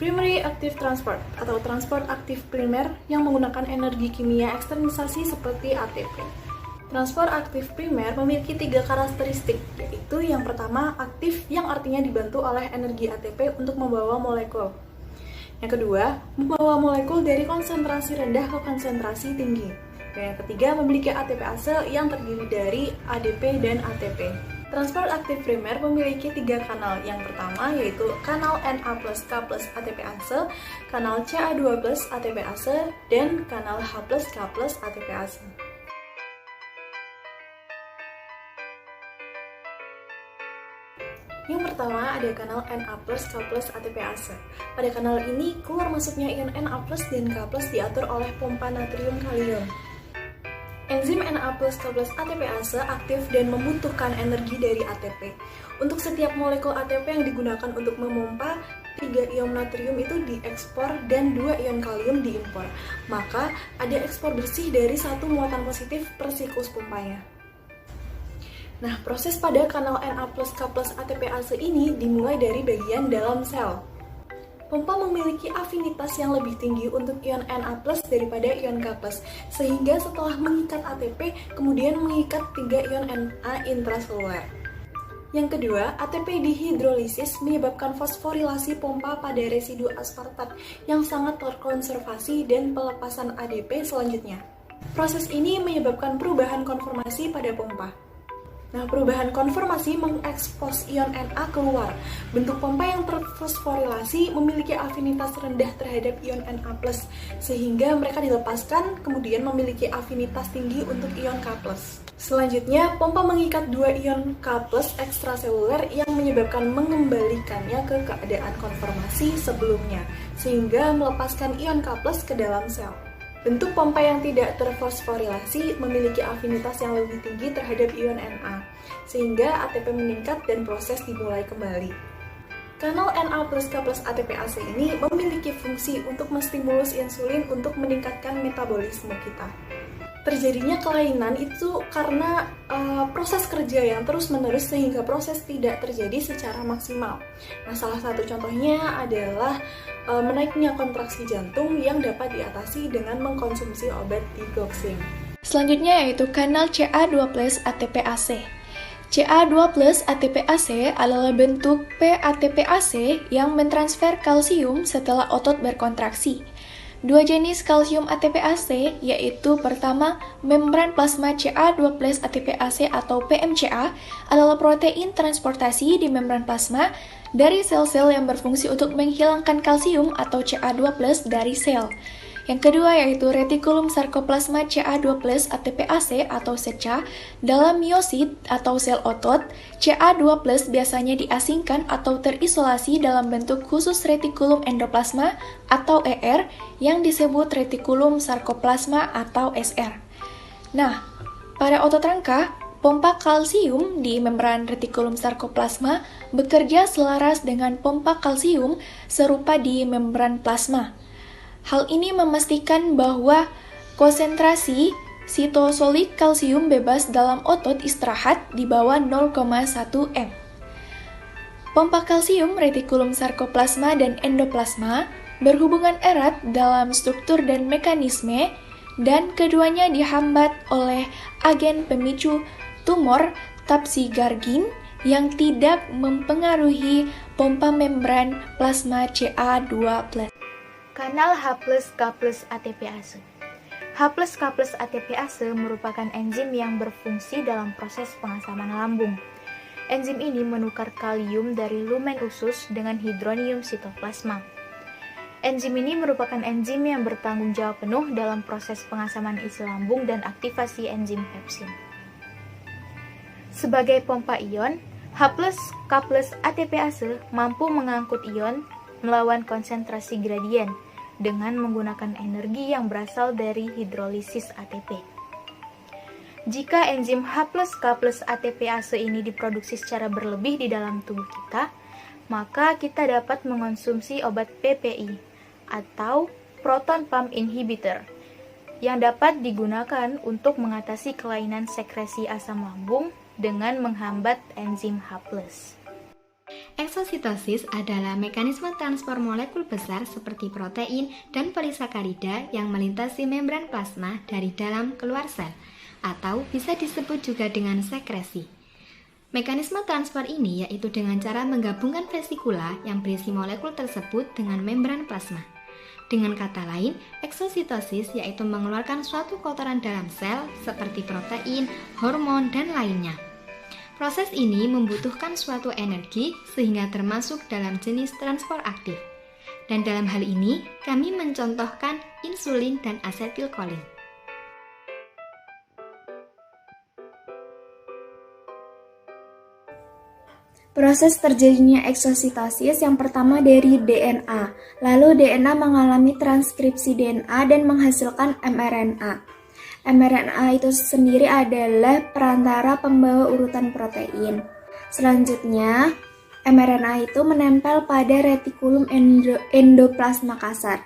Primary active transport atau transport aktif primer yang menggunakan energi kimia eksternisasi seperti ATP. Transport aktif primer memiliki 3 karakteristik, yaitu yang pertama aktif yang artinya dibantu oleh energi ATP untuk membawa molekul. Yang kedua, membawa molekul dari konsentrasi rendah ke konsentrasi tinggi. Dan yang ketiga, memiliki ATPase yang terdiri dari ADP dan ATP. Transport aktif primer memiliki 3 kanal. Yang pertama yaitu kanal Na plus K plus ATPase, kanal Ca2 plus ATPase, dan kanal H plus K plus ATPase. Yang pertama ada kanal Na plus K plus ATPase. Pada kanal ini keluar masuknya ion Na plus dan K plus diatur oleh pompa natrium kalium. Enzim Na plus K plus ATPase aktif dan membutuhkan energi dari ATP. Untuk setiap molekul ATP yang digunakan untuk memompa, 3 ion natrium itu diekspor dan 2 ion kalium diimpor. Maka ada ekspor bersih dari 1 muatan positif per siklus pompanya. Nah, proses pada kanal Na plus K plus ATPase ini dimulai dari bagian dalam sel. Pompa memiliki afinitas yang lebih tinggi untuk ion Na plus daripada ion K plus, sehingga setelah mengikat ATP, kemudian mengikat 3 ion Na intraseluler. Yang kedua, ATP dihidrolisis menyebabkan fosforilasi pompa pada residu aspartat yang sangat terkonservasi dan pelepasan ADP selanjutnya. Proses ini menyebabkan perubahan konformasi pada pompa. Nah, perubahan konformasi mengekspos ion Na keluar. Bentuk pompa yang terfosforilasi memiliki afinitas rendah terhadap ion Na+, sehingga mereka dilepaskan kemudian memiliki afinitas tinggi untuk ion K+. Selanjutnya, pompa mengikat 2 ion K+ ekstraseluler yang menyebabkan mengembalikannya ke keadaan konformasi sebelumnya, sehingga melepaskan ion K+ ke dalam sel. Bentuk pompa yang tidak terfosforilasi memiliki afinitas yang lebih tinggi terhadap ion Na, sehingga ATP meningkat dan proses dimulai kembali. Kanal Na plus K plus ATPase ini memiliki fungsi untuk menstimulus insulin untuk meningkatkan metabolisme kita. Terjadinya kelainan itu karena proses kerja yang terus-menerus sehingga proses tidak terjadi secara maksimal. Nah, salah satu contohnya adalah menaiknya kontraksi jantung yang dapat diatasi dengan mengkonsumsi obat digoxin. Selanjutnya yaitu kanal Ca2 plus ATPase. Ca2 plus ATPase adalah bentuk PATPase yang mentransfer kalsium setelah otot berkontraksi. 2 jenis kalsium ATPase yaitu pertama, membran plasma Ca2 plus ATPase atau PMCA adalah protein transportasi di membran plasma dari sel-sel yang berfungsi untuk menghilangkan kalsium atau Ca2 plus dari sel. Yang kedua yaitu retikulum sarkoplasma Ca2 plus ATPase atau SECA dalam miosit atau sel otot. Ca2 plus biasanya diasingkan atau terisolasi dalam bentuk khusus retikulum endoplasma atau ER yang disebut retikulum sarkoplasma atau SR. Nah, pada otot rangka, pompa kalsium di membran retikulum sarkoplasma bekerja selaras dengan pompa kalsium serupa di membran plasma. Hal ini memastikan bahwa konsentrasi sitosolik kalsium bebas dalam otot istirahat di bawah 0,1 m. Pompa kalsium retikulum sarkoplasma dan endoplasma berhubungan erat dalam struktur dan mekanisme, dan keduanya dihambat oleh agen pemicu tumor tapsigargin yang tidak mempengaruhi pompa membran plasma Ca2+. Kanal H plus K plus ATPase. H plus K plus ATPase merupakan enzim yang berfungsi dalam proses pengasaman lambung. Enzim ini menukar kalium dari lumen usus dengan hidronium sitoplasma. Enzim ini merupakan enzim yang bertanggung jawab penuh dalam proses pengasaman isi lambung dan aktivasi enzim pepsin. Sebagai pompa ion, H plus K plus ATPase mampu mengangkut ion melawan konsentrasi gradien dengan menggunakan energi yang berasal dari hidrolisis ATP. Jika enzim H plus K plus ATPase ini diproduksi secara berlebih di dalam tubuh kita, maka kita dapat mengonsumsi obat PPI atau proton pump inhibitor yang dapat digunakan untuk mengatasi kelainan sekresi asam lambung dengan menghambat enzim H+. Eksositosis adalah mekanisme transport molekul besar seperti protein dan polisakarida yang melintasi membran plasma dari dalam keluar sel, atau bisa disebut juga dengan sekresi. Mekanisme transport ini yaitu dengan cara menggabungkan vesikula yang berisi molekul tersebut dengan membran plasma. Dengan kata lain, eksositosis yaitu mengeluarkan suatu kotoran dalam sel seperti protein, hormon, dan lainnya. Proses ini membutuhkan suatu energi sehingga termasuk dalam jenis transport aktif. Dan dalam hal ini, kami mencontohkan insulin dan asetilkolin. Proses terjadinya eksositosis yang pertama dari DNA, lalu DNA mengalami transkripsi DNA dan menghasilkan mRNA. mRNA itu sendiri adalah perantara pembawa urutan protein. Selanjutnya, mRNA itu menempel pada retikulum endoplasma kasar.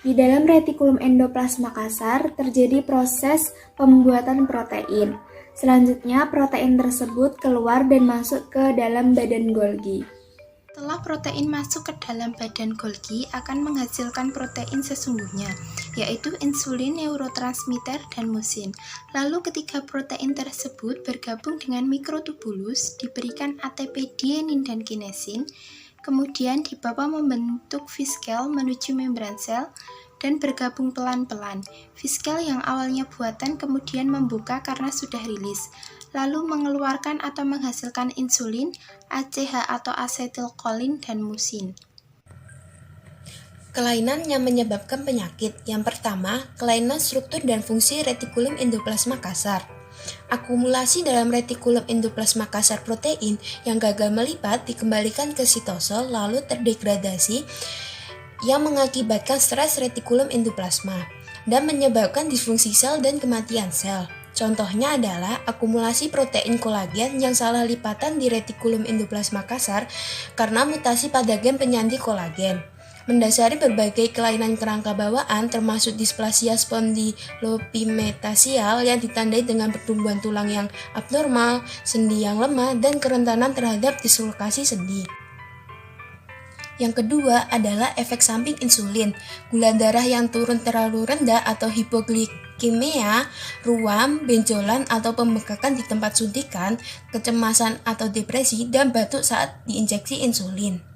Di dalam retikulum endoplasma kasar terjadi proses pembuatan protein. Selanjutnya, protein tersebut keluar dan masuk ke dalam badan Golgi. Setelah protein masuk ke dalam badan Golgi akan menghasilkan protein sesungguhnya, yaitu insulin, neurotransmitter, dan musin. Lalu ketika protein tersebut bergabung dengan mikrotubulus, diberikan ATP, dienin, dan kinesin, kemudian dibawa membentuk fiskel menuju membran sel, dan bergabung pelan-pelan. Fiskel yang awalnya buatan kemudian membuka karena sudah rilis, lalu mengeluarkan atau menghasilkan insulin, ACH atau asetilkolin, dan musin. Kelainan yang menyebabkan penyakit. Yang pertama, kelainan struktur dan fungsi retikulum endoplasma kasar. Akumulasi dalam retikulum endoplasma kasar protein yang gagal melipat dikembalikan ke sitosol lalu terdegradasi yang mengakibatkan stres retikulum endoplasma dan menyebabkan disfungsi sel dan kematian sel. Contohnya adalah akumulasi protein kolagen yang salah lipatan di retikulum endoplasma kasar karena mutasi pada gen penyanti kolagen. Mendasari berbagai kelainan kerangka bawaan termasuk displasia spondylopimetasial yang ditandai dengan pertumbuhan tulang yang abnormal, sendi yang lemah, dan kerentanan terhadap dislokasi sendi. Yang kedua adalah efek samping insulin, gula darah yang turun terlalu rendah atau hipoglikemia, ruam, benjolan atau pembengkakan di tempat suntikan, kecemasan atau depresi, dan batuk saat diinjeksi insulin.